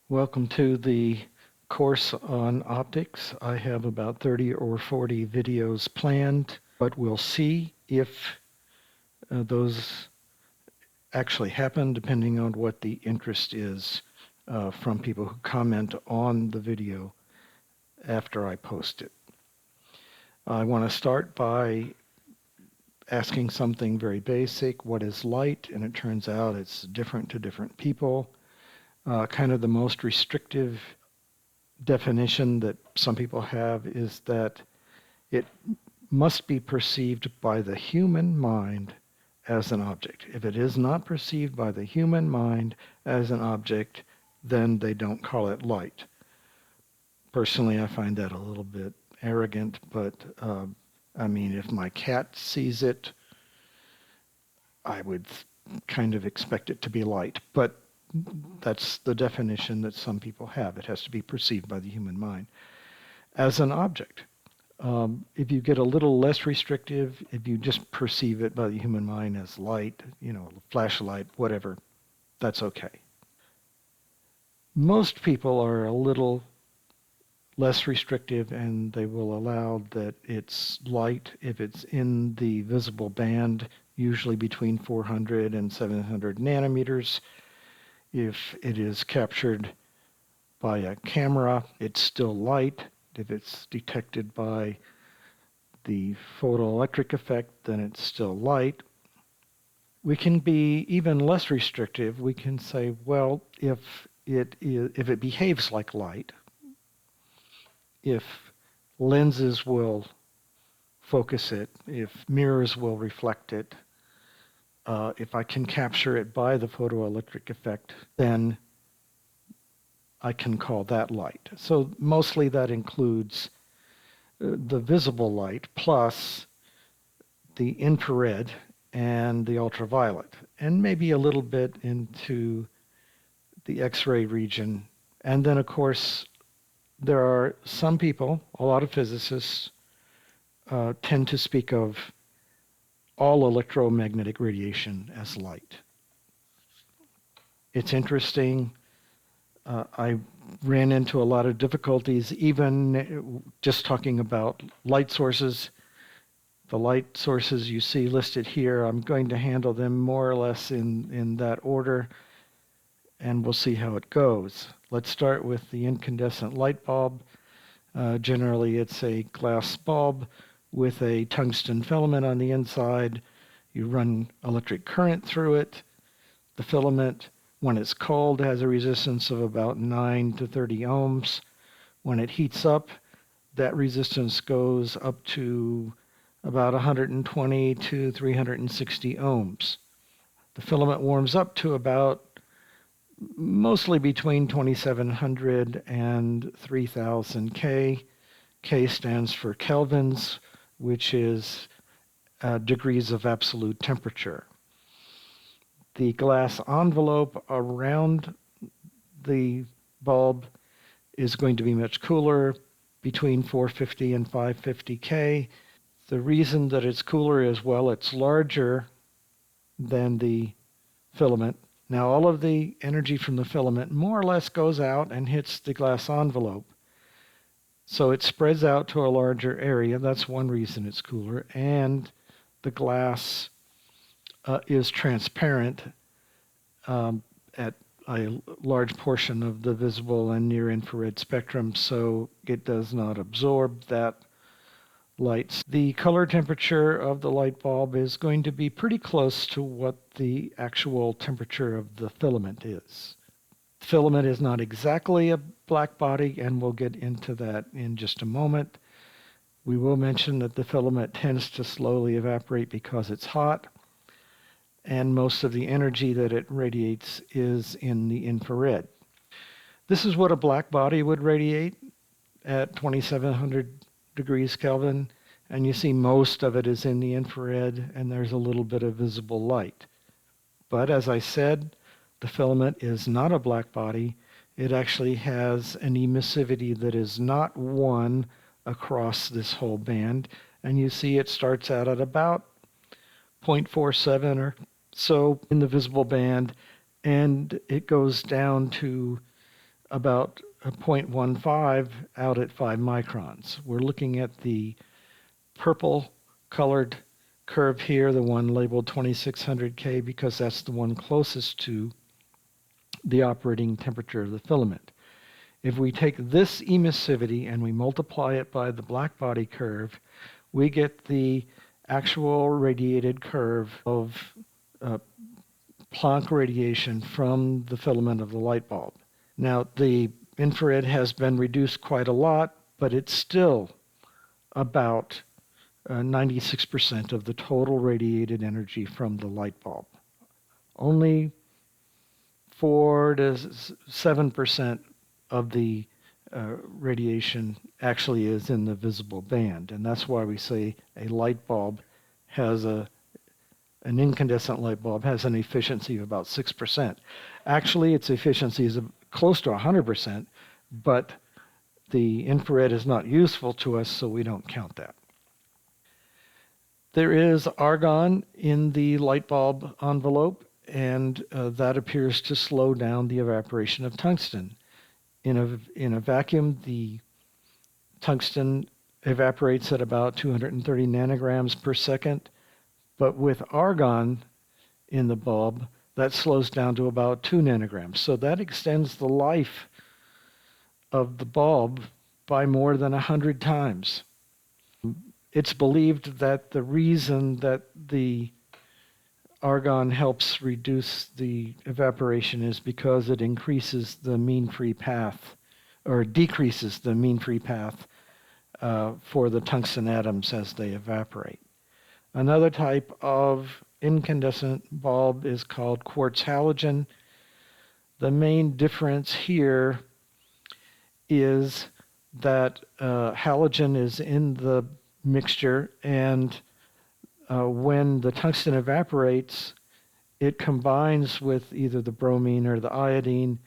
Welcome to the course on optics. I have about 30 or 40 videos planned, but we'll see if those actually happen depending on what the interest is from people who comment on the video after I post it. I want to start by asking something very basic. What is light? And it turns out it's different to different people. Kind of the most restrictive definition that some people have is that it must be perceived by the human mind as an object. If it is not perceived by the human mind as an object, then they don't call it light. Personally, I find that a little bit arrogant, but I mean, if my cat sees it, I would kind of expect it to be light. But that's the definition that some people have. It has to be perceived by the human mind as an object. If you get a little less restrictive, if you just perceive it by the human mind as light, flashlight, whatever, that's okay. Most people are a little less restrictive, and they will allow that it's light if it's in the visible band, usually between 400 and 700 nanometers. If it is captured by a camera, it's still light. If it's detected by the photoelectric effect, then it's still light. We can be even less restrictive. We can say, well, if it behaves like light, if lenses will focus it, if mirrors will reflect it, if I can capture it by the photoelectric effect, then I can call that light. So mostly that includes the visible light plus the infrared and the ultraviolet, and maybe a little bit into the X-ray region. And then, of course, there are some people, a lot of physicists, tend to speak of all electromagnetic radiation as light. It's interesting. I ran into a lot of difficulties, even just talking about light sources. The light sources you see listed here, I'm going to handle them more or less in that order, and we'll see how it goes. Let's start with the incandescent light bulb. Generally, it's a glass bulb with a tungsten filament on the inside. You run electric current through it. The filament, when it's cold, has a resistance of about 9 to 30 ohms. When it heats up, that resistance goes up to about 120 to 360 ohms. The filament warms up to about mostly between 2700 and 3000 K. K stands for kelvins, which is degrees of absolute temperature. The glass envelope around the bulb is going to be much cooler, between 450 and 550 K. The reason that it's cooler is, well, it's larger than the filament. Now, all of the energy from the filament more or less goes out and hits the glass envelope. So it spreads out to a larger area. That's one reason it's cooler. And the glass is transparent at a large portion of the visible and near infrared spectrum, so it does not absorb that light. The color temperature of the light bulb is going to be pretty close to what the actual temperature of the filament is. The filament is not exactly a black body, and we'll get into that in just a moment. We will mention that the filament tends to slowly evaporate because it's hot, and most of the energy that it radiates is in the infrared. This is what a black body would radiate at 2700 degrees Kelvin, and you see most of it is in the infrared, and there's a little bit of visible light. But as I said, the filament is not a black body. It actually has an emissivity that is not 1 across this whole band, and you see it starts out at about 0.47 or so in the visible band, and it goes down to about 0.15 out at 5 microns. We're looking at the purple colored curve here, the one labeled 2600K, because that's the one closest to the operating temperature of the filament. If we take this emissivity and we multiply it by the blackbody curve, we get the actual radiated curve of Planck radiation from the filament of the light bulb. Now, the infrared has been reduced quite a lot, but it's still about 96% of the total radiated energy from the light bulb. Only 4 to 7% of the radiation actually is in the visible band, and that's why we say a light bulb has an incandescent light bulb has an efficiency of about 6%. Actually, its efficiency is close to 100%, but the infrared is not useful to us, so we don't count that. There is argon in the light bulb envelope, and that appears to slow down the evaporation of tungsten. In a vacuum, the tungsten evaporates at about 230 nanograms per second, but with argon in the bulb, that slows down to about 2 nanograms. So that extends the life of the bulb by more than 100 times. It's believed that the reason that the argon helps reduce the evaporation is because it increases the mean free path, or decreases the mean free path for the tungsten atoms as they evaporate. Another type of incandescent bulb is called quartz halogen. The main difference here is that halogen is in the mixture, and when the tungsten evaporates, it combines with either the bromine or the iodine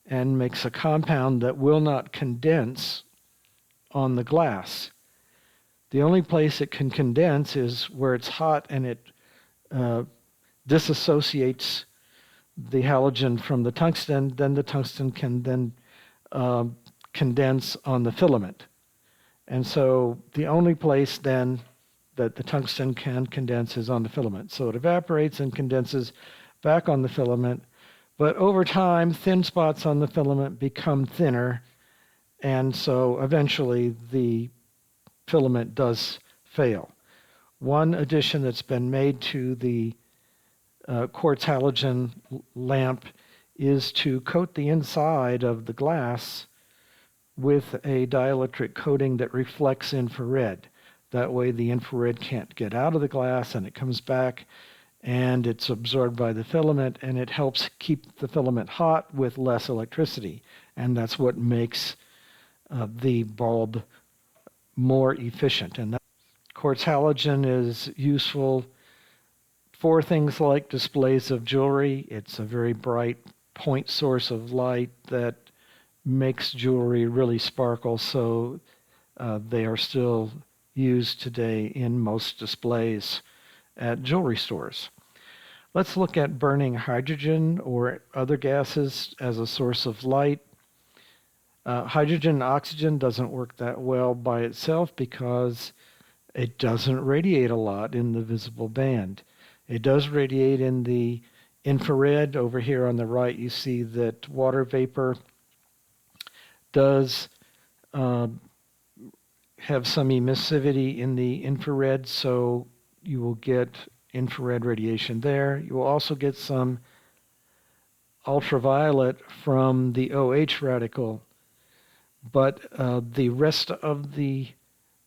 and makes a compound that will not condense on the glass. The only place it can condense is where it's hot and it disassociates the halogen from the tungsten. Then the tungsten can then condense on the filament. And so the only place then that the tungsten can condense is on the filament. So it evaporates and condenses back on the filament. But over time, thin spots on the filament become thinner. And so eventually the filament does fail. One addition that's been made to the quartz halogen lamp is to coat the inside of the glass with a dielectric coating that reflects infrared. That way the infrared can't get out of the glass and it comes back and it's absorbed by the filament, and it helps keep the filament hot with less electricity. And that's what makes the bulb more efficient. And that quartz halogen is useful for things like displays of jewelry. It's a very bright point source of light that makes jewelry really sparkle, so they are still used today in most displays at jewelry stores. Let's look at burning hydrogen or other gases as a source of light. Hydrogen and oxygen doesn't work that well by itself because it doesn't radiate a lot in the visible band. It does radiate in the infrared. Over here on the right, you see that water vapor does have some emissivity in the infrared, so you will get infrared radiation there. You will also get some ultraviolet from the OH radical, but the rest of the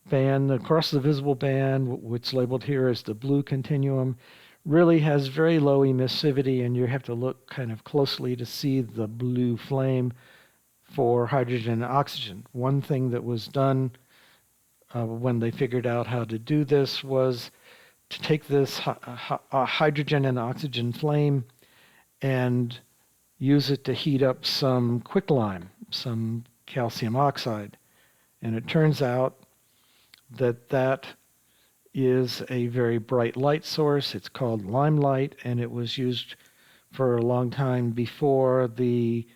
band, across the visible band, which is labeled here as the blue continuum, really has very low emissivity, and you have to look kind of closely to see the blue flame for hydrogen and oxygen. One thing that was done when they figured out how to do this was to take this hydrogen and oxygen flame and use it to heat up some quicklime, some calcium oxide. And it turns out that that is a very bright light source. It's called limelight, and it was used for a long time before the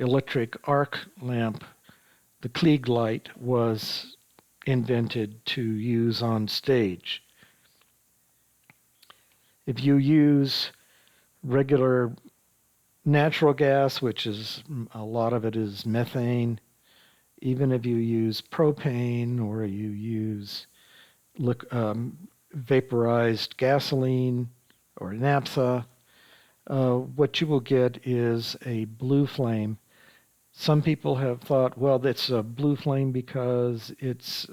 electric arc lamp, the Klieg light, was invented to use on stage. If you use regular natural gas, which is a lot of it is methane, even if you use propane or you use vaporized gasoline or naphtha, what you will get is a blue flame. Some people have thought, well, it's a blue flame because its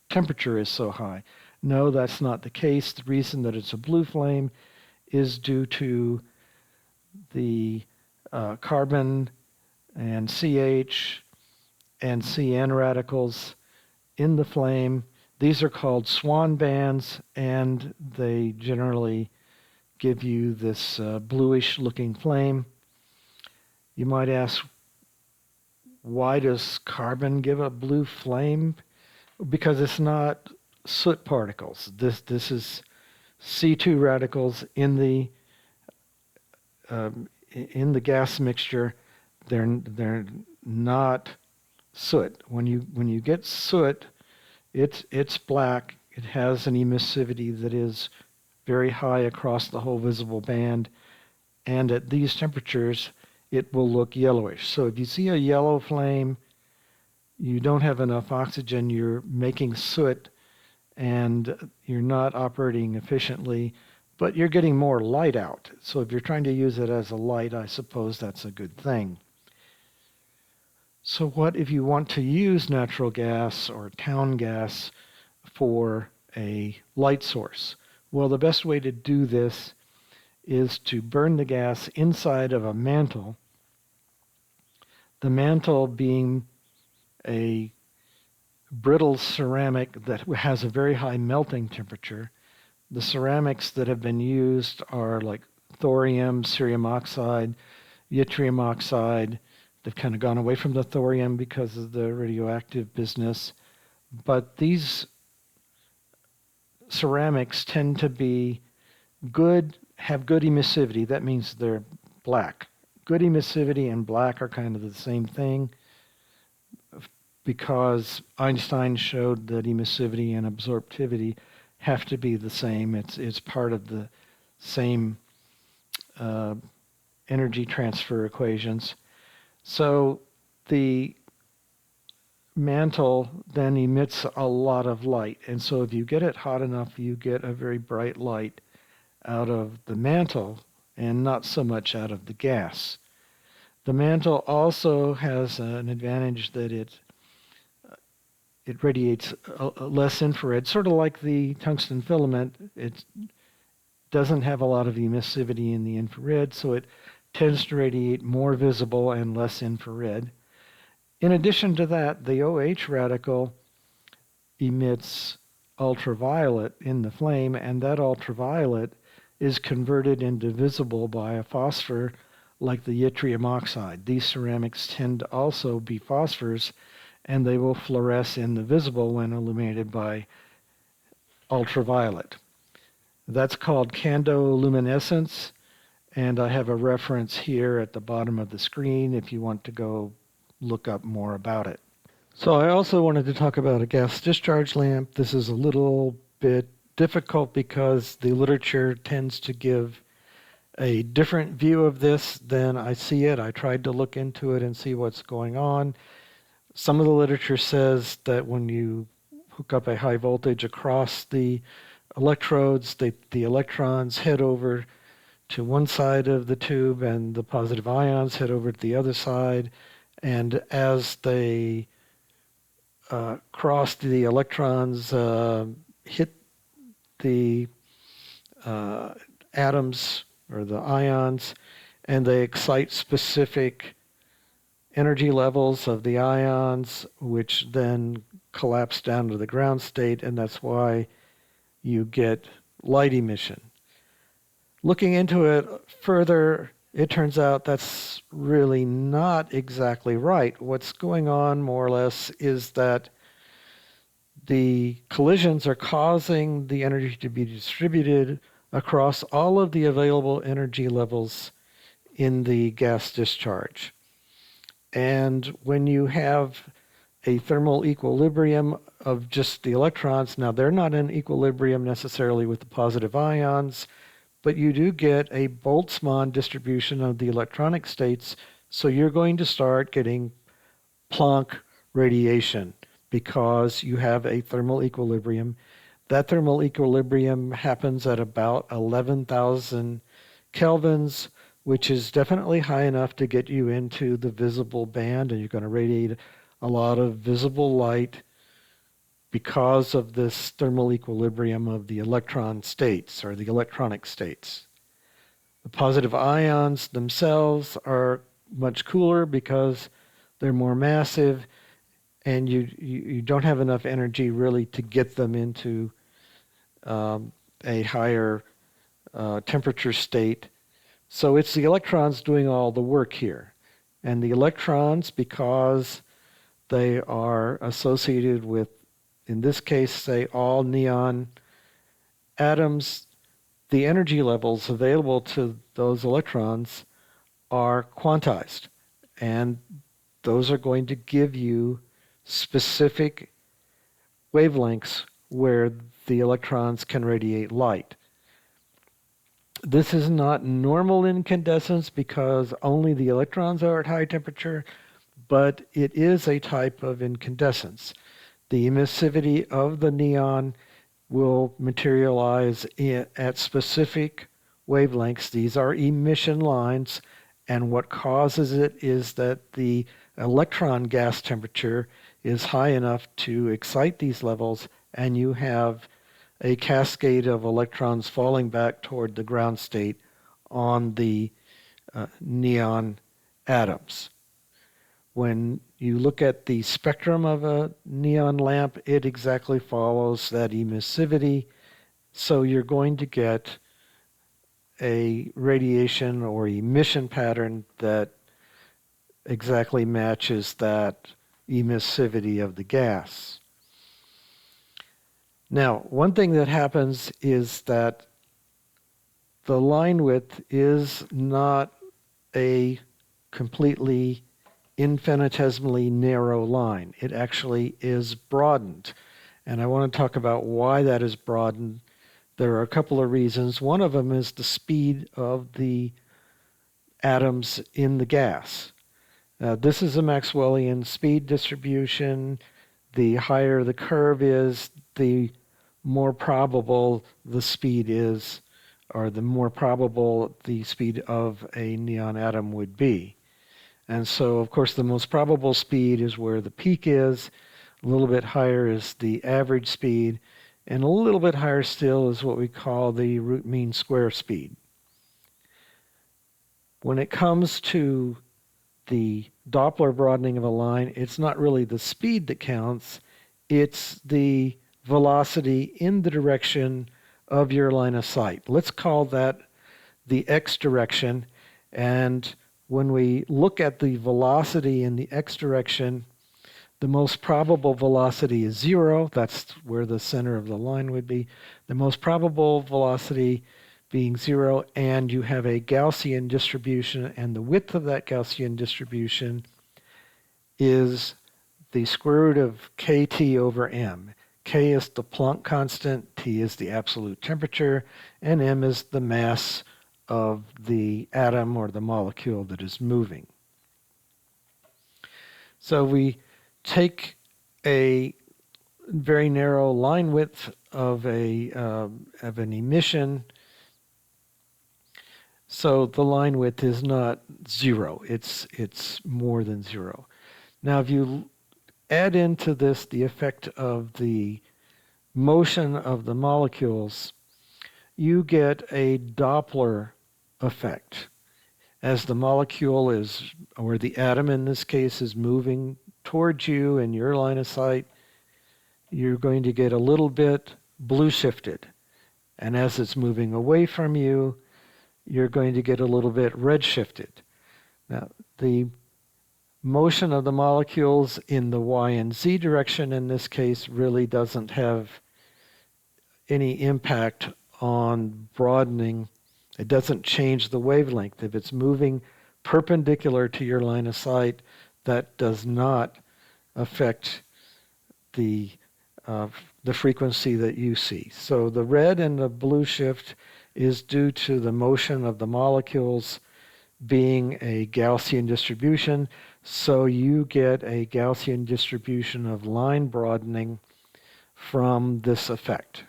temperature is so high. No, that's not the case. The reason that it's a blue flame is due to the carbon and CH and CN radicals in the flame. These are called swan bands, and they generally give you this bluish looking flame. You might ask, why does carbon give a blue flame? Because it's not soot particles. This is C2 radicals in the gas mixture. They're not soot. When you get soot, it's black. It has an emissivity that is very high across the whole visible band, and at these temperatures it will look yellowish. So if you see a yellow flame, you don't have enough oxygen, you're making soot, and you're not operating efficiently, but you're getting more light out. So if you're trying to use it as a light, I suppose that's a good thing. So what if you want to use natural gas or town gas for a light source? Well, the best way to do this is to burn the gas inside of a mantle, the mantle being a brittle ceramic that has a very high melting temperature. The ceramics that have been used are like thorium, cerium oxide, yttrium oxide. They've kind of gone away from the thorium because of the radioactive business. But these ceramics tend to be good, have good emissivity. That means they're black. Good emissivity and black are kind of the same thing, because Einstein showed that emissivity and absorptivity have to be the same. It's part of the same energy transfer equations. So the mantle then emits a lot of light. And so if you get it hot enough, you get a very bright light out of the mantle and not so much out of the gas. The mantle also has an advantage that it radiates less infrared, sort of like the tungsten filament. It doesn't have a lot of emissivity in the infrared, so it tends to radiate more visible and less infrared. In addition to that, the OH radical emits ultraviolet in the flame, and that ultraviolet is converted into visible by a phosphor like the yttrium oxide. These ceramics tend to also be phosphors, and they will fluoresce in the visible when illuminated by ultraviolet. That's called candoluminescence, and I have a reference here at the bottom of the screen if you want to go look up more about it. So I also wanted to talk about a gas discharge lamp. This is a little bit difficult because the literature tends to give a different view of this than I see it. I tried to look into it and see what's going on. Some of the literature says that when you hook up a high voltage across the electrodes, the electrons head over to one side of the tube and the positive ions head over to the other side. And as they cross, the electrons hit the atoms or the ions, and they excite specific energy levels of the ions, which then collapse down to the ground state, and that's why you get light emission. Looking into it further, it turns out that's really not exactly right. What's going on, more or less, is that the collisions are causing the energy to be distributed across all of the available energy levels in the gas discharge. And when you have a thermal equilibrium of just the electrons, now they're not in equilibrium necessarily with the positive ions, but you do get a Boltzmann distribution of the electronic states, so you're going to start getting Planck radiation because you have a thermal equilibrium. That thermal equilibrium happens at about 11,000 kelvins, which is definitely high enough to get you into the visible band, and you're going to radiate a lot of visible light because of this thermal equilibrium of the electron states or the electronic states. The positive ions themselves are much cooler because they're more massive, and you don't have enough energy really to get them into a higher temperature state. So it's the electrons doing all the work here. And the electrons, because they are associated with, in this case, say all neon atoms, the energy levels available to those electrons are quantized. And those are going to give you specific wavelengths where the electrons can radiate light. This is not normal incandescence because only the electrons are at high temperature, but it is a type of incandescence. The emissivity of the neon will materialize at specific wavelengths. These are emission lines, and what causes it is that the electron gas temperature is high enough to excite these levels, and you have a cascade of electrons falling back toward the ground state on the neon atoms. When you look at the spectrum of a neon lamp, it exactly follows that emissivity. So you're going to get a radiation or emission pattern that exactly matches that emissivity of the gas. Now, one thing that happens is that the line width is not a completely infinitesimally narrow line. It actually is broadened. And I want to talk about why that is broadened. There are a couple of reasons. One of them is the speed of the atoms in the gas. This is a Maxwellian speed distribution. The higher the curve is, the more probable the speed is, or the more probable the speed of a neon atom would be. And so, of course, the most probable speed is where the peak is. A little bit higher is the average speed. And a little bit higher still is what we call the root mean square speed. When it comes to the Doppler broadening of a line, it's not really the speed that counts. It's the velocity in the direction of your line of sight. Let's call that the x direction. And when we look at the velocity in the x direction, the most probable velocity is 0. That's where the center of the line would be. The most probable velocity being 0, and you have a Gaussian distribution, and the width of that Gaussian distribution is the square root of kT over m. K is the Planck constant, T is the absolute temperature, and m is the mass of the atom or the molecule that is moving. So we take a very narrow line width of an emission. So the line width is not 0. It's more than 0. Now, if you add into this the effect of the motion of the molecules, you get a Doppler effect. As the molecule is, or the atom in this case, is moving towards you in your line of sight, you're going to get a little bit blue shifted. And as it's moving away from you, you're going to get a little bit red shifted. Now, the motion of the molecules in the y and z direction in this case really doesn't have any impact on broadening. It doesn't change the wavelength. If it's moving perpendicular to your line of sight, that does not affect the uh, the frequency that you see. So the red and the blue shift is due to the motion of the molecules being a Gaussian distribution. So you get a Gaussian distribution of line broadening from this effect.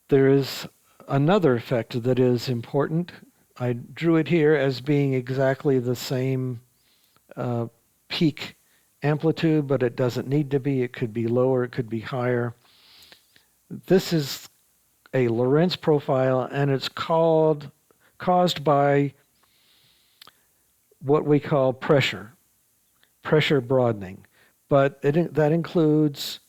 There is another effect that is important. I drew it here as being exactly the same uh, peak amplitude, but it doesn't need to be. It could be lower, it could be higher. This is a Lorentz profile, and it's caused by what we call pressure broadening. But that includes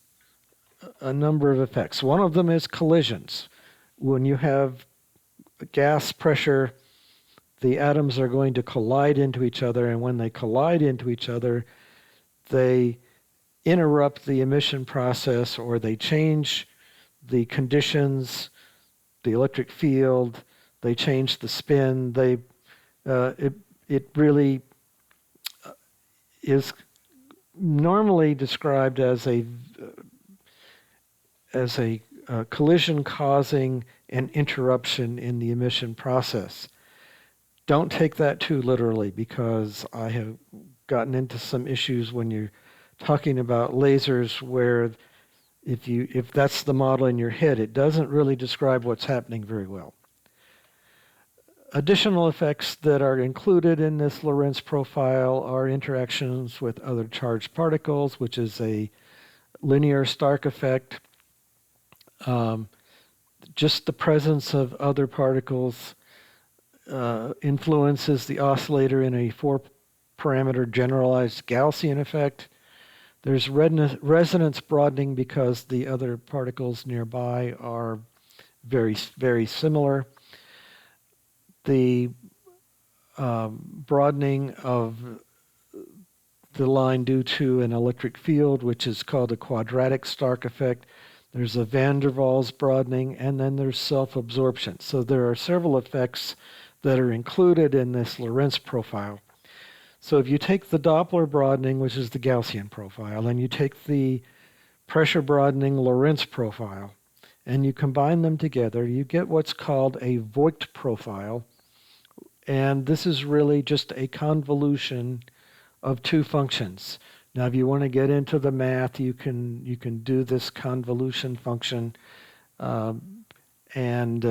a number of effects. One of them is collisions. When you have gas pressure, the atoms are going to collide into each other, and when they collide into each other, they interrupt the emission process, or they change the conditions, the electric field, they change the spin. It really is normally described as a collision causing an interruption in the emission process. Don't take that too literally, because I have gotten into some issues when you're talking about lasers where if that's the model in your head, it doesn't really describe what's happening very well. Additional effects that are included in this Lorentz profile are interactions with other charged particles, which is a linear Stark effect. Just the presence of other particles influences the oscillator in a 4-parameter generalized Gaussian effect. There's resonance broadening because the other particles nearby are very, very similar. The broadening of the line due to an electric field, which is called a quadratic Stark effect. There's a van der Waals broadening, and then there's self-absorption. So there are several effects that are included in this Lorentz profile. So if you take the Doppler broadening, which is the Gaussian profile, and you take the pressure broadening Lorentz profile, and you combine them together, you get what's called a Voigt profile. And this is really just a convolution of two functions. Now, if you want to get into the math, you can do this convolution function, and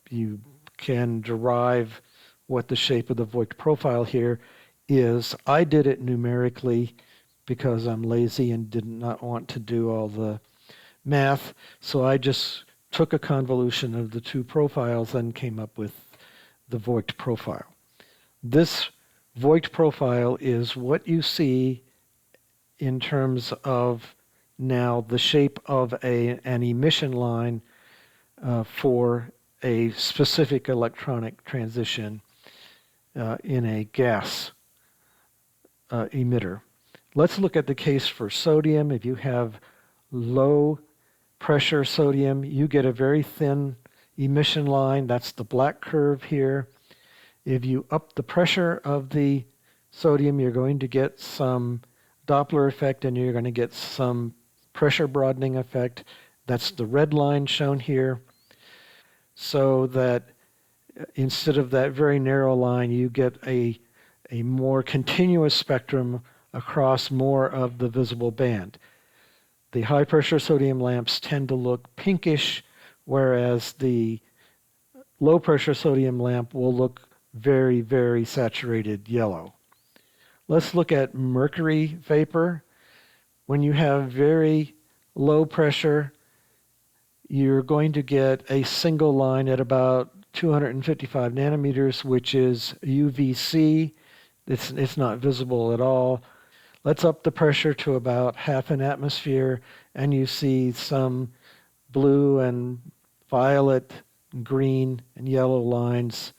you can derive what the shape of the Voigt profile here is. I did it numerically because I'm lazy and did not want to do all the math, so I just took a convolution of the two profiles and came up with the Voigt profile. This Voigt profile is what you see in terms of now the shape of an emission line for a specific electronic transition in a gas emitter. Let's look at the case for sodium. If you have low pressure sodium, you get a very thin emission line. That's the black curve here. If you up the pressure of the sodium, you're going to get some Doppler effect, and you're going to get some pressure broadening effect. That's the red line shown here. So that instead of that very narrow line, you get a more continuous spectrum across more of the visible band. The high pressure sodium lamps tend to look pinkish, whereas the low pressure sodium lamp will look very, very saturated yellow. Let's look at mercury vapor. When you have very low pressure, you're going to get a single line at about 255 nanometers, which is UVC. It's not visible at all. Let's up the pressure to about half an atmosphere, and you see some blue and violet, green, and yellow lines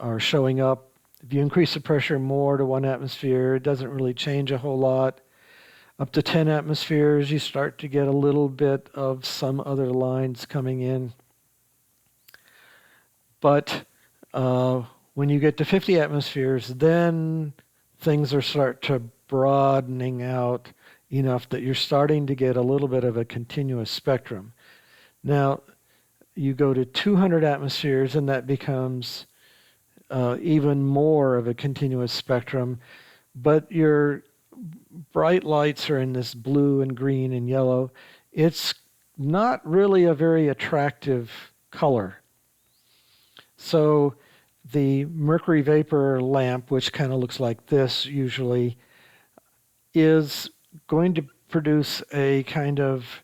are showing up. If you increase the pressure more to 1 atmosphere, it doesn't really change a whole lot. Up to 10 atmospheres, you start to get a little bit of some other lines coming in. But when you get to 50 atmospheres, then things are start to broadening out enough that you're starting to get a little bit of a continuous spectrum. Now, you go to 200 atmospheres and that becomes even more of a continuous spectrum, but your bright lights are in this blue and green and yellow. It's not really a very attractive color. So the mercury vapor lamp, which kind of looks like this usually, is going to produce a kind of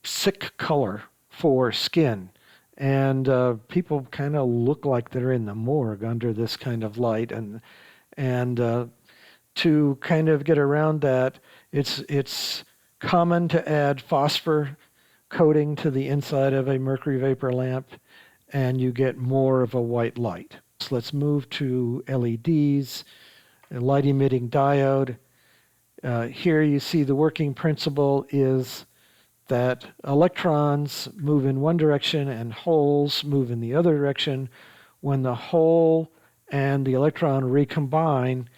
sick color for skin. And people kind of look like they're in the morgue under this kind of light. And to kind of get around that, it's common to add phosphor coating to the inside of a mercury vapor lamp, and you get more of a white light. So let's move to LEDs, a light emitting diode. Here you see the working principle is that electrons move in one direction and holes move in the other direction. When the hole and the electron recombine,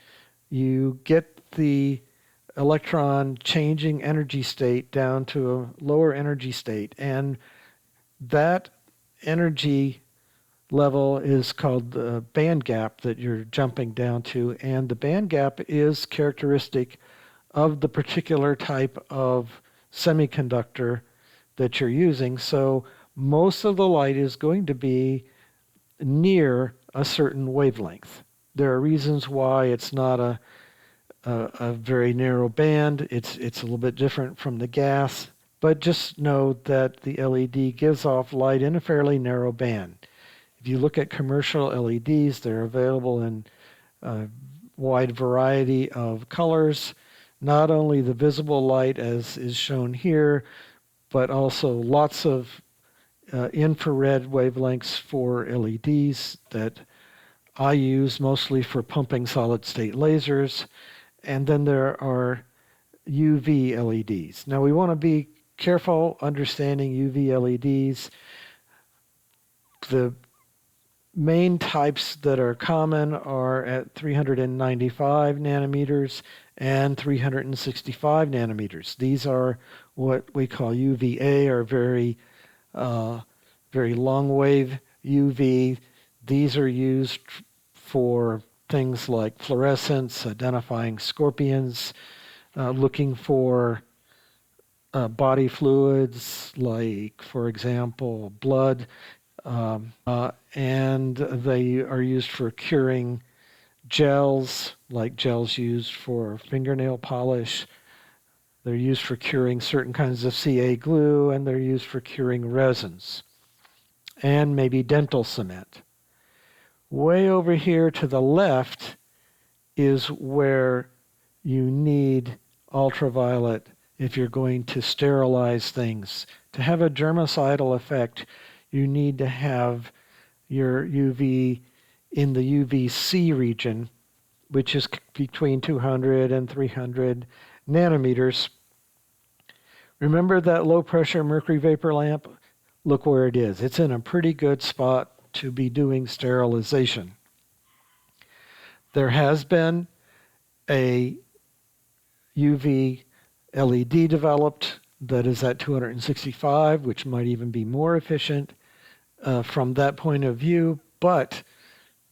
you get the electron changing energy state down to a lower energy state. And that energy level is called the band gap that you're jumping down to. And the band gap is characteristic of the particular type of semiconductor that you're using. So most of the light is going to be near a certain wavelength. There are reasons why it's not a very narrow band. It's a little bit different from the gas, but just know that the LED gives off light in a fairly narrow band. If you look at commercial LEDs, they're available in a wide variety of colors. Not only the visible light as is shown here, but also lots of infrared wavelengths for LEDs that I use mostly for pumping solid state lasers. And then there are UV LEDs. Now we want to be careful understanding UV LEDs. The main types that are common are at 395 nanometers and 365 nanometers. These are what we call UVA, or very long wave UV. These are used for things like fluorescence, identifying scorpions, looking for body fluids like, for example, blood, and they are used for curing gels, like gels used for fingernail polish. They're used for curing certain kinds of CA glue, and they're used for curing resins, and maybe dental cement. Way over here to the left is where you need ultraviolet if you're going to sterilize things. To have a germicidal effect, you need to have your UV in the UVC region, which is between 200 and 300 nanometers. Remember that low pressure mercury vapor lamp? Look where it is. It's in a pretty good spot to be doing sterilization. There has been a UV LED developed that is at 265, which might even be more efficient from that point of view, but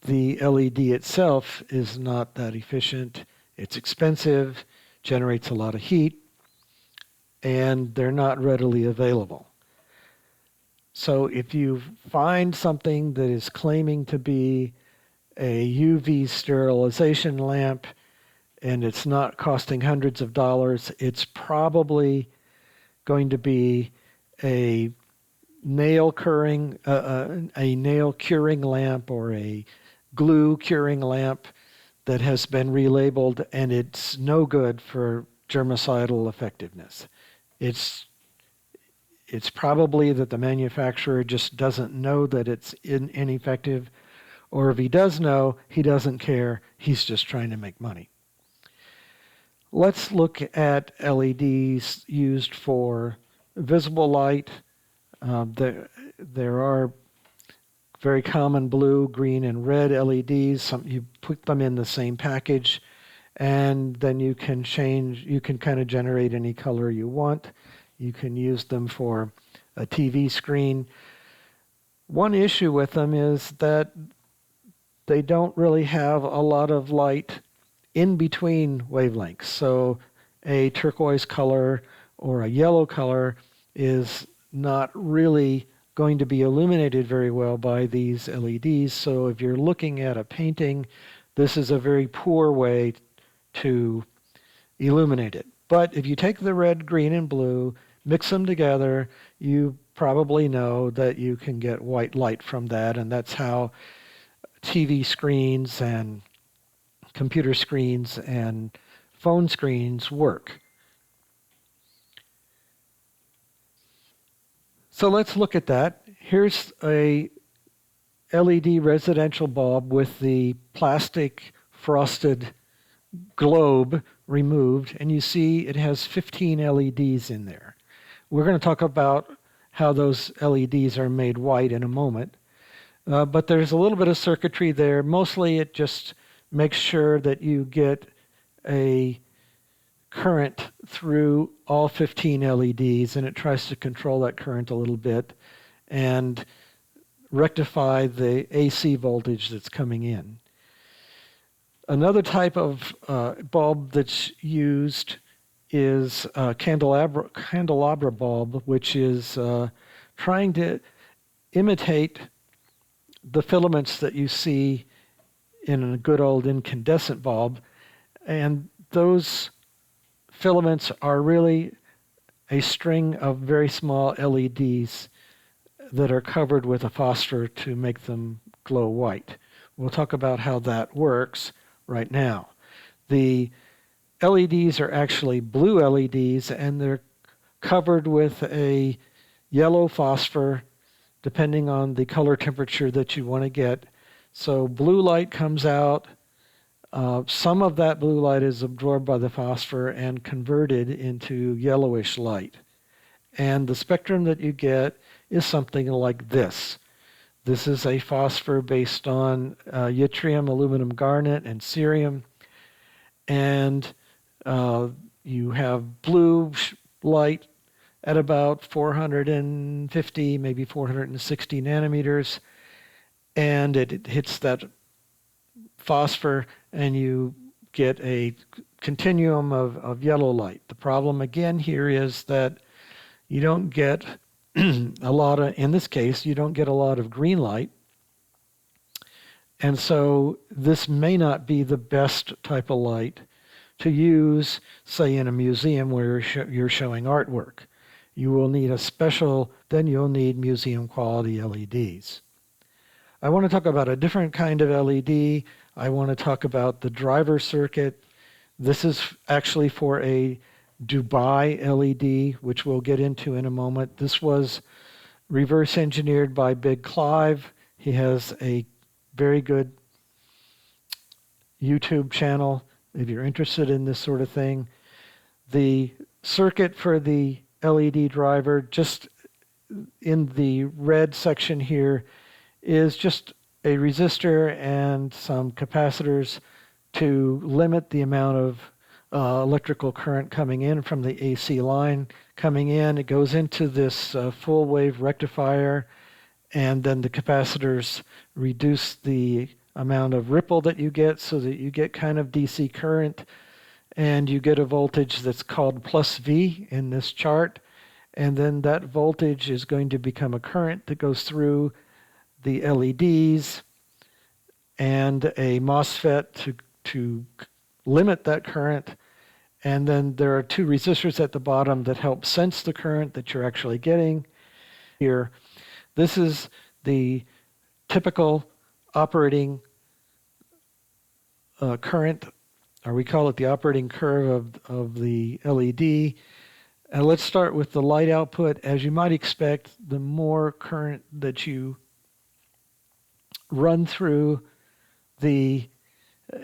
the LED itself is not that efficient. It's expensive, generates a lot of heat, and they're not readily available. So if you find something that is claiming to be a UV sterilization lamp and it's not costing hundreds of dollars, it's probably going to be a nail curing lamp or a glue curing lamp that has been relabeled, and it's no good for germicidal effectiveness. It's probably that the manufacturer just doesn't know that it's ineffective, or if he does know, he doesn't care. He's just trying to make money. Let's look at LEDs used for visible light. There are very common blue, green, and red LEDs. You put them in the same package, and then you can kind of generate any color you want. You can use them for a TV screen. One issue with them is that they don't really have a lot of light in between wavelengths. So a turquoise color or a yellow color is not really going to be illuminated very well by these LEDs. So if you're looking at a painting, this is a very poor way to illuminate it. But if you take the red, green, and blue, mix them together, you probably know that you can get white light from that, and that's how TV screens and computer screens and phone screens work. So let's look at that. Here's a LED residential bulb with the plastic frosted globe removed, and you see it has 15 LEDs in there. We're going to talk about how those LEDs are made white in a moment. But there's a little bit of circuitry there. Mostly it just makes sure that you get a current through all 15 LEDs, and it tries to control that current a little bit and rectify the AC voltage that's coming in. Another type of bulb that's used is a candelabra bulb, which is trying to imitate the filaments that you see in a good old incandescent bulb. And those filaments are really a string of very small LEDs that are covered with a phosphor to make them glow white. We'll talk about how that works right now. The LEDs are actually blue LEDs, and they're covered with a yellow phosphor depending on the color temperature that you want to get. So blue light comes out. Some of that blue light is absorbed by the phosphor and converted into yellowish light. And the spectrum that you get is something like this. This is a phosphor based on yttrium, aluminum garnet, and cerium. And you have blue light at about 450, maybe 460 nanometers. And it hits that phosphor, and you get a continuum of yellow light. The problem again here is that you don't get a lot of, in this case, you don't get a lot of green light. And so this may not be the best type of light to use, say, in a museum where you're showing artwork. You will need then you'll need museum quality LEDs. I want to talk about a different kind of LED. I want to talk about the driver circuit. This is actually for a Dubai LED, which we'll get into in a moment. This was reverse engineered by Big Clive. He has a very good YouTube channel if you're interested in this sort of thing. The circuit for the LED driver, just in the red section here, is just a resistor and some capacitors to limit the amount of electrical current coming in from the AC line coming in. It goes into this full wave rectifier, and then the capacitors reduce the amount of ripple that you get so that you get kind of DC current, and you get a voltage that's called plus V in this chart. And then that voltage is going to become a current that goes through the LEDs and a MOSFET to limit that current. And then there are two resistors at the bottom that help sense the current that you're actually getting here. This is the typical operating current, or we call it the operating curve of the LED. And let's start with the light output. As you might expect, the more current that you run through the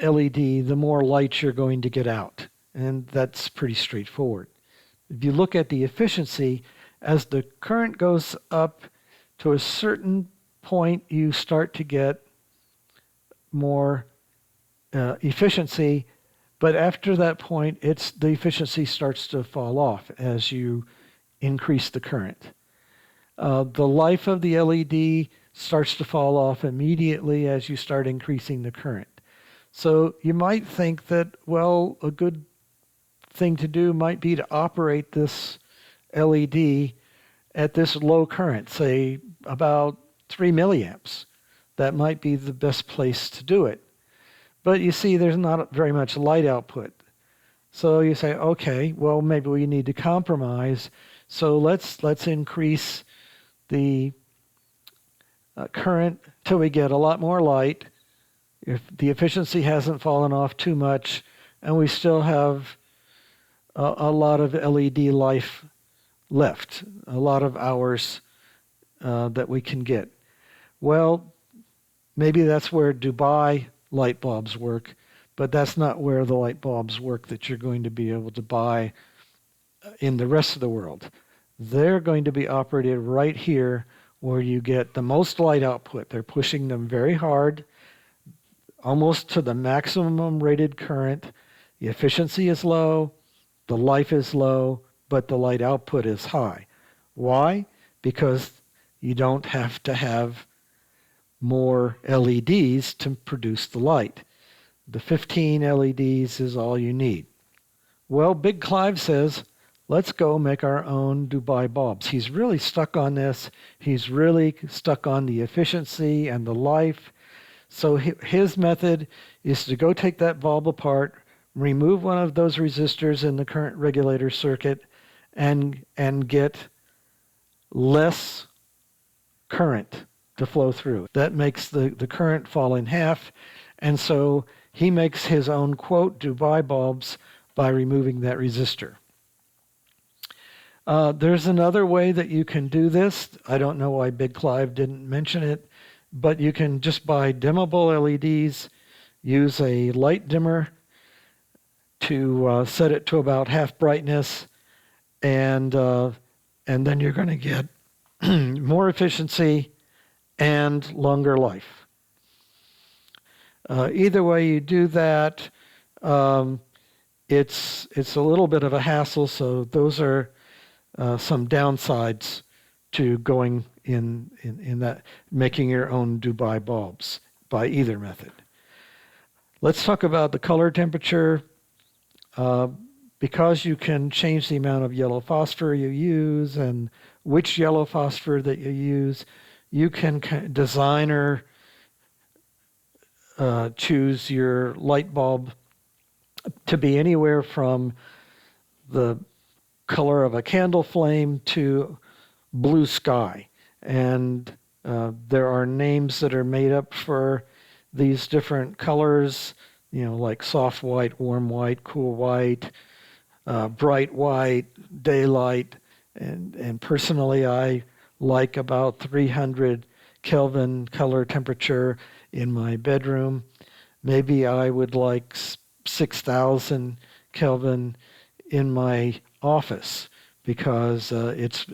LED, the more light you're going to get out. And that's pretty straightforward. If you look at the efficiency, as the current goes up to a certain point you start to get more efficiency, but after that point, the efficiency starts to fall off as you increase the current. The life of the LED starts to fall off immediately as you start increasing the current. So you might think that, well, a good thing to do might be to operate this LED at this low current, say about 3 milliamps. That might be the best place to do it. But you see, there's not very much light output. So you say, okay, well, maybe we need to compromise. So let's increase the current till we get a lot more light. If the efficiency hasn't fallen off too much, and we still have a lot of LED life left, a lot of hours that we can get. Well, maybe that's where Dubai light bulbs work, but that's not where the light bulbs work that you're going to be able to buy in the rest of the world. They're going to be operated right here where you get the most light output. They're pushing them very hard, almost to the maximum rated current. The efficiency is low, the life is low, but the light output is high. Why? Because you don't have to have more LEDs to produce the light. The 15 LEDs is all you need. Well, Big Clive says, let's go make our own Dubai bulbs. He's really stuck on this. He's really stuck on the efficiency and the life. So his method is to go take that bulb apart, remove one of those resistors in the current regulator circuit, and get less current to flow through. That makes the current fall in half. And so he makes his own, quote, Dubai bulbs by removing that resistor. There's another way that you can do this. I don't know why Big Clive didn't mention it, but you can just buy dimmable LEDs, use a light dimmer to set it to about half brightness, and then you're going to get more efficiency and longer life. Either way you do that, it's a little bit of a hassle, so those are some downsides to going in that, making your own Dubai bulbs by either method. Let's talk about the color temperature. Because you can change the amount of yellow phosphor you use and which yellow phosphor that you use, you can design or choose your light bulb to be anywhere from the color of a candle flame to blue sky. And there are names that are made up for these different colors, like soft white, warm white, cool white, bright white, daylight. And personally, I like about 300 Kelvin color temperature in my bedroom. Maybe I would like 6,000 Kelvin in my office because it's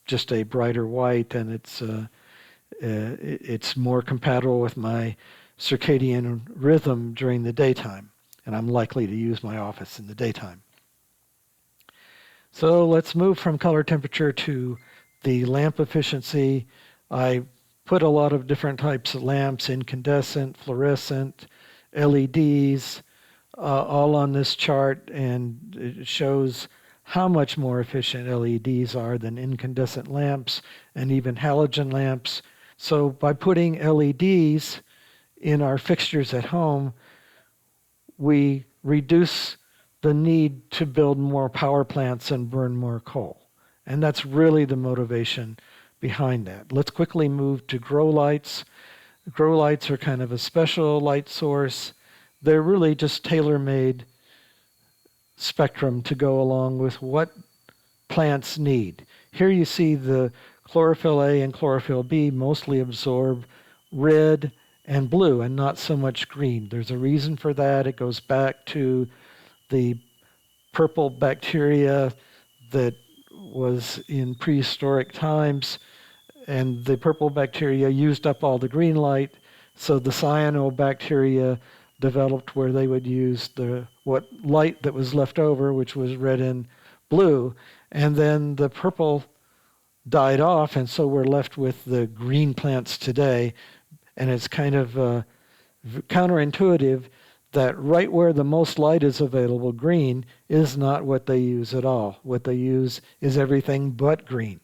just a brighter white, and it's more compatible with my circadian rhythm during the daytime, and I'm likely to use my office in the daytime. So let's move from color temperature to the lamp efficiency. I put a lot of different types of lamps, incandescent, fluorescent, LEDs, all on this chart, and it shows how much more efficient LEDs are than incandescent lamps and even halogen lamps. So by putting LEDs in our fixtures at home, we reduce the need to build more power plants and burn more coal. And that's really the motivation behind that. Let's quickly move to grow lights. Grow lights are kind of a special light source. They're really just tailor-made spectrum to go along with what plants need. Here you see the chlorophyll A and chlorophyll B mostly absorb red and blue and not so much green. There's a reason for that. It goes back to the purple bacteria that was in prehistoric times and the purple bacteria used up all the green light, so the cyanobacteria developed where they would use the what light that was left over, which was red and blue, and then the purple died off, and so we're left with the green plants today. And it's kind of counterintuitive that right where the most light is available, green, is not what they use at all. What they use is everything but green.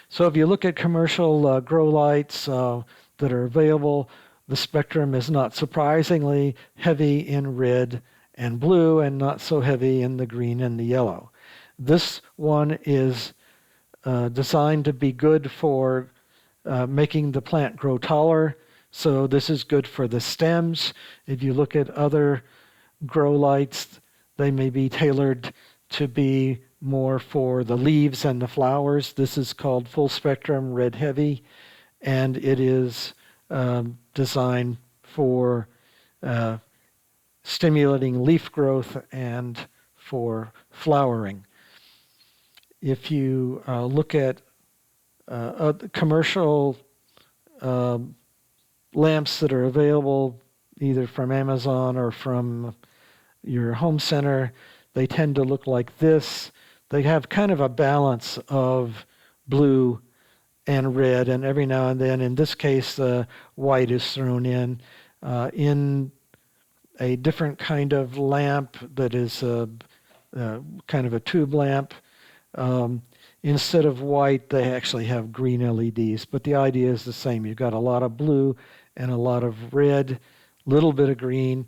So if you look at commercial grow lights that are available, the spectrum is not surprisingly heavy in red and blue and not so heavy in the green and the yellow. This one is designed to be good for making the plant grow taller. So this is good for the stems. If you look at other grow lights, they may be tailored to be more for the leaves and the flowers. This is called full spectrum red heavy, and it is designed for stimulating leaf growth and for flowering. If you look at commercial lamps that are available either from Amazon or from your home center, they tend to look like this. They have kind of a balance of blue and red, and every now and then, in this case, white is thrown in a different kind of lamp that is kind of a tube lamp. Instead of white, they actually have green LEDs, but the idea is the same. You've got a lot of blue and a lot of red, little bit of green.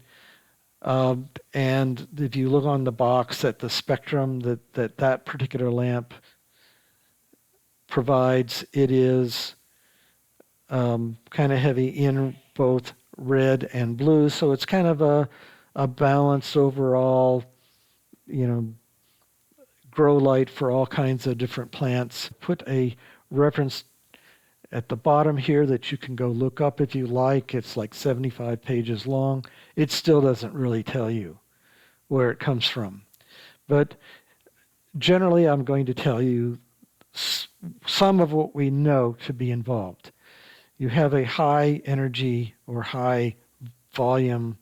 And if you look on the box at the spectrum that particular lamp provides, it is kind of heavy in both red and blue. So it's kind of a balanced overall, grow light for all kinds of different plants. Put a reference at the bottom here that you can go look up if you like. It's like 75 pages long. It still doesn't really tell you where it comes from. But generally, I'm going to tell you some of what we know to be involved. You have a high energy or high volume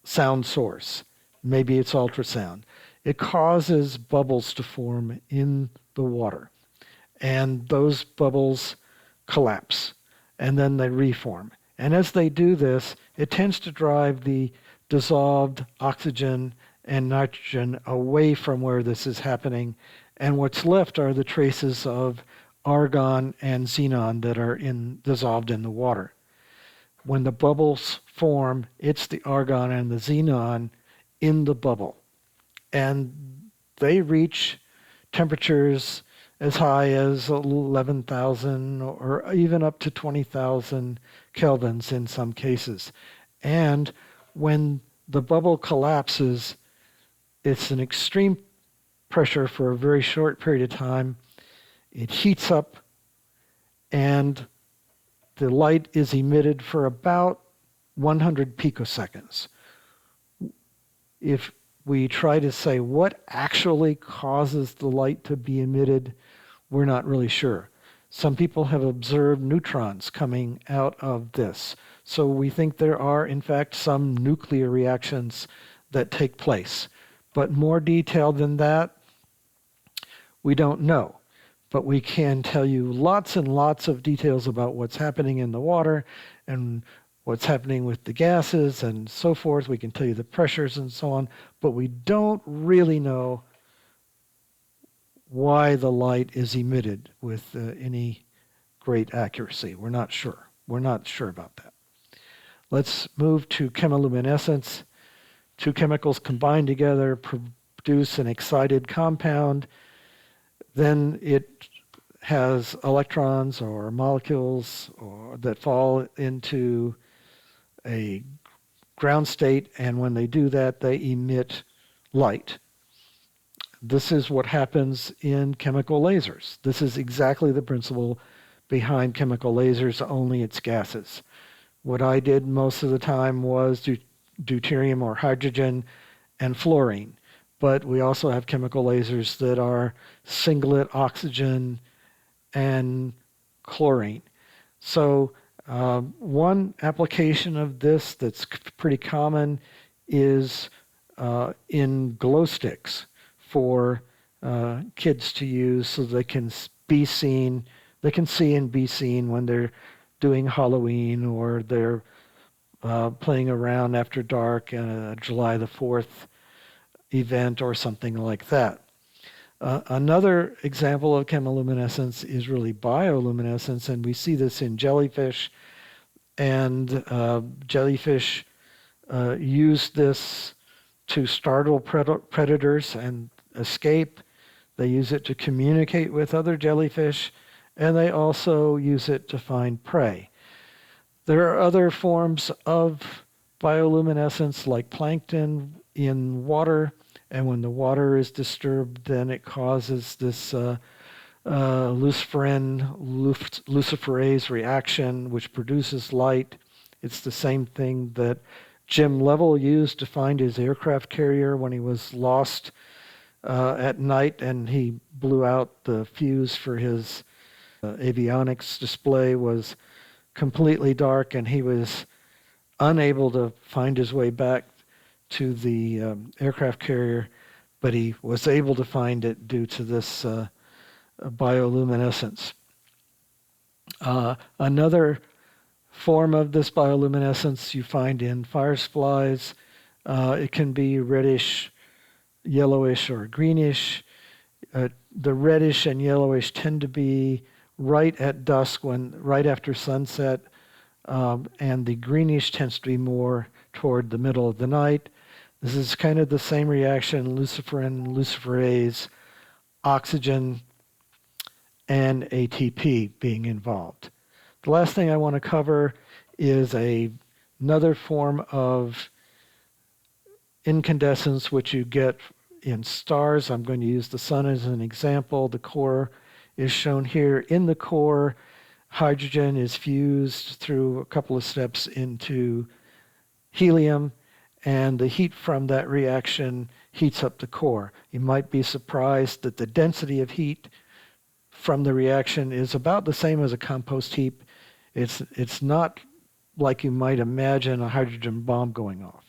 sound source. Maybe it's ultrasound. It causes bubbles to form in the water, and those bubbles collapse, and then they reform. And as they do this, it tends to drive the dissolved oxygen and nitrogen away from where this is happening, and what's left are the traces of argon and xenon that are dissolved in the water. When the bubbles form, it's the argon and the xenon in the bubble. And they reach temperatures as high as 11,000 or even up to 20,000 kelvins in some cases. And when the bubble collapses, it's an extreme pressure for a very short period of time. It heats up, and the light is emitted for about 100 picoseconds. If we try to say what actually causes the light to be emitted, we're not really sure. Some people have observed neutrons coming out of this. So we think there are, in fact, some nuclear reactions that take place. But more detail than that, we don't know. But we can tell you lots and lots of details about what's happening in the water and what's happening with the gases and so forth. We can tell you the pressures and so on, but we don't really know why the light is emitted with any great accuracy. We're not sure. We're not sure about that. Let's move to chemiluminescence. Two chemicals combine together, produce an excited compound. Then it has electrons or molecules that fall into a ground state, and when they do that, they emit light. This is what happens in chemical lasers. This is exactly the principle behind chemical lasers, only it's gases. What I did most of the time was deuterium or hydrogen and fluorine. But we also have chemical lasers that are singlet oxygen and chlorine. So one application of this that's pretty common is in glow sticks for kids to use so they can be seen, they can see and be seen when they're doing Halloween or they're playing around after dark in a July the 4th event or something like that. Another example of chemiluminescence is really bioluminescence, and we see this in jellyfish. And jellyfish use this to startle predators and escape. They use it to communicate with other jellyfish, and they also use it to find prey. There are other forms of bioluminescence like plankton in water, and when the water is disturbed, then it causes this luciferase reaction, which produces light. It's the same thing that Jim Lovell used to find his aircraft carrier when he was lost at night, and he blew out the fuse for his avionics display was completely dark, and he was unable to find his way back to the aircraft carrier, but he was able to find it due to this bioluminescence. Another form of this bioluminescence you find in fireflies. It can be reddish, yellowish, or greenish. The reddish and yellowish tend to be right at dusk, right after sunset, and the greenish tends to be more toward the middle of the night. This is kind of the same reaction: luciferin, luciferase, oxygen, and ATP being involved. The last thing I want to cover is another form of incandescence which you get in stars. I'm going to use the sun as an example. The core is shown here. In the core, hydrogen is fused through a couple of steps into helium, and the heat from that reaction heats up the core. You might be surprised that the density of heat from the reaction is about the same as a compost heap. It's not like you might imagine a hydrogen bomb going off.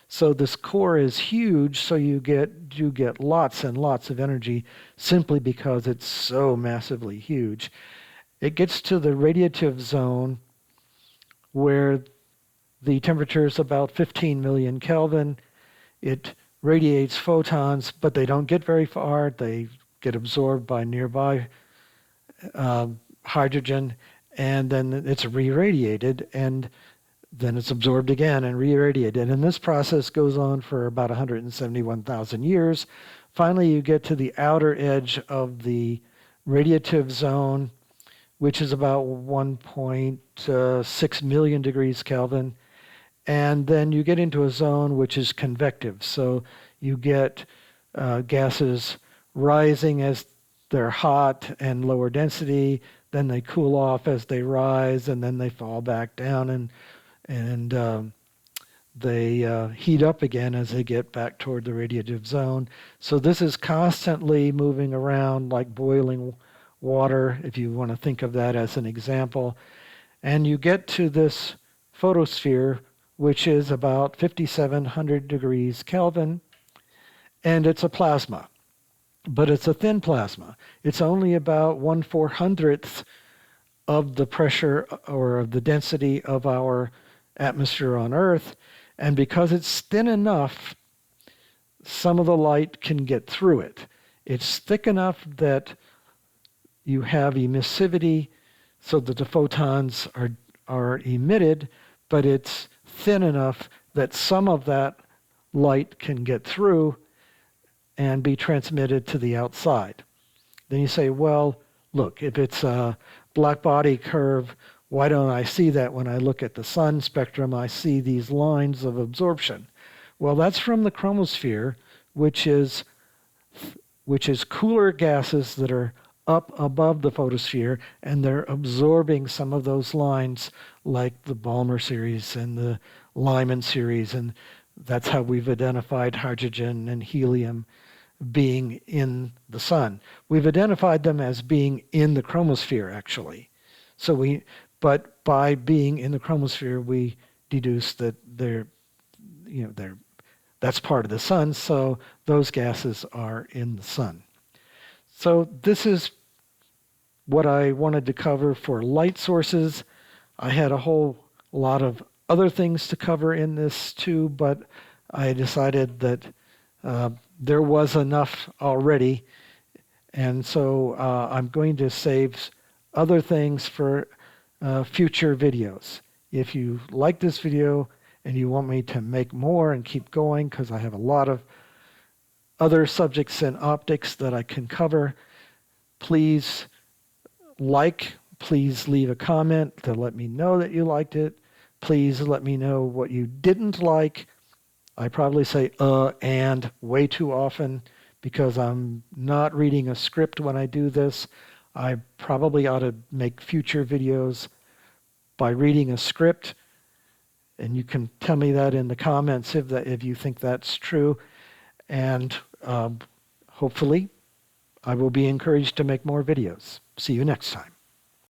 So this core is huge, so you get lots and lots of energy simply because it's so massively huge. It gets to the radiative zone where the temperature is about 15 million Kelvin. It radiates photons, but they don't get very far. They get absorbed by nearby hydrogen, and then it's re-radiated, and then it's absorbed again and re-irradiated. And this process goes on for about 171,000 years. Finally, you get to the outer edge of the radiative zone, which is about 1.6 million degrees Kelvin. And then you get into a zone which is convective. So you get gases rising as they're hot and lower density, then they cool off as they rise, and then they fall back down, and they heat up again as they get back toward the radiative zone. So this is constantly moving around like boiling water, if you want to think of that as an example. And you get to this photosphere, which is about 5,700 degrees Kelvin, and it's a plasma. But it's a thin plasma. It's only about 1/400th of the pressure or of the density of our atmosphere on Earth. And because it's thin enough, some of the light can get through it. It's thick enough that you have emissivity so that the photons are emitted, but it's thin enough that some of that light can get through and be transmitted to the outside. Then you say, well, look, if it's a black body curve, why don't I see that when I look at the sun spectrum? I see these lines of absorption. Well, that's from the chromosphere, which is cooler gases that are up above the photosphere, and they're absorbing some of those lines like the Balmer series and the Lyman series, and that's how we've identified hydrogen and helium being in the sun. We've identified them as being in the chromosphere, actually. But by being in the chromosphere, we deduce that that's part of the sun, so those gases are in the sun. So this is what I wanted to cover for light sources. I had a whole lot of other things to cover in this too, but I decided that there was enough already, and so I'm going to save other things for future videos. If you like this video and you want me to make more and keep going, because I have a lot of other subjects in optics that I can cover, please please leave a comment to let me know that you liked it. Please let me know what you didn't like. I probably say and way too often because I'm not reading a script when I do this. I probably ought to make future videos by reading a script, and you can tell me that in the comments if you think that's true. And hopefully I will be encouraged to make more videos. See you next time.